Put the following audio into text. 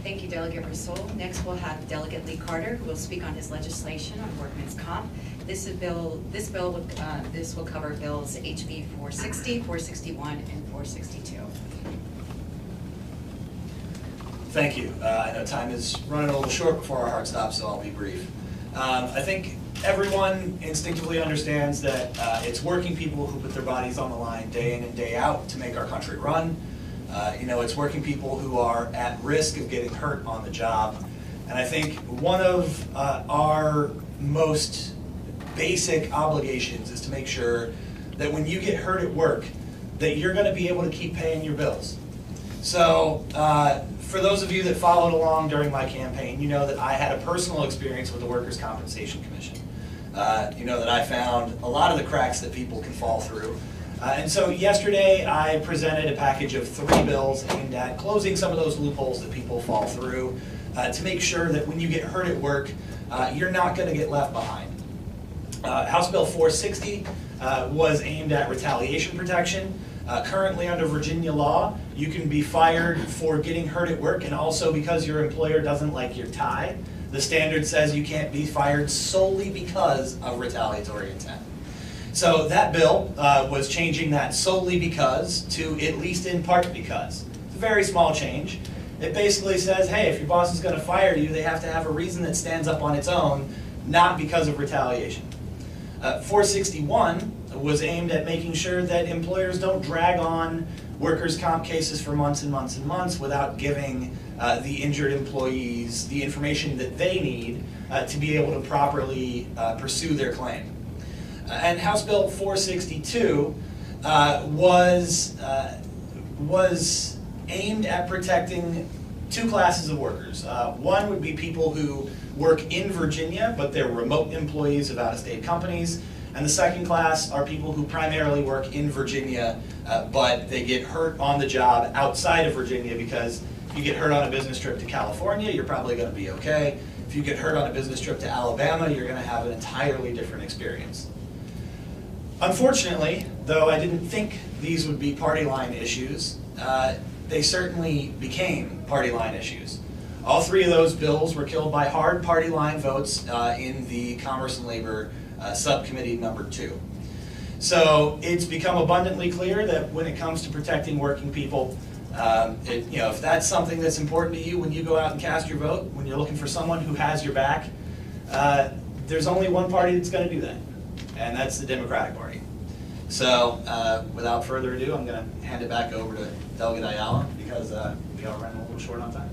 Thank you, Delegate Rasool. Next, we'll have Delegate Lee Carter, who will speak on his legislation on workmen's comp. This will cover bills HB 460, 461, and 462. Thank you. I know time is running a little short before our hard stop, so I'll be brief. I think everyone instinctively understands that it's working people who put their bodies on the line day in and day out to make our country run. It's working people who are at risk of getting hurt on the job. And I think one of our most basic obligations is to make sure that when you get hurt at work, that you're going to be able to keep paying your bills. So for those of you that followed along during my campaign, you know that I had a personal experience with the Workers' Compensation Commission. You know that I found a lot of the cracks that people can fall through. And so yesterday I presented a package of 3 bills aimed at closing some of those loopholes that people fall through to make sure that when you get hurt at work, you're not going to get left behind. House Bill 460 was aimed at retaliation protection. Currently under Virginia law, you can be fired for getting hurt at work, and also because your employer doesn't like your tie. The standard says you can't be fired solely because of retaliatory intent. So that bill was changing that solely because to at least in part because. It's a very small change. It basically says, hey, if your boss is going to fire you, they have to have a reason that stands up on its own, not because of retaliation. 461 was aimed at making sure that employers don't drag on workers' comp cases for months and months and months without giving the injured employees the information that they need to be able to properly pursue their claim. And House Bill 462 was aimed at protecting 2 classes of workers. One would be people who work in Virginia, but they're remote employees of out-of-state companies. And the second class are people who primarily work in Virginia, but they get hurt on the job outside of Virginia, because if you get hurt on a business trip to California, you're probably going to be okay. If you get hurt on a business trip to Alabama, you're going to have an entirely different experience. Unfortunately, though I didn't think these would be party line issues, they certainly became party line issues. All 3 of those bills were killed by hard party line votes in the Commerce and Labor Subcommittee number 2. So it's become abundantly clear that when it comes to protecting working people, if that's something that's important to you when you go out and cast your vote, when you're looking for someone who has your back, there's only one party that's going to do that, and that's the Democratic Party. So without further ado, I'm going to hand it back over to Delegate Ayala, because we are running a little short on time.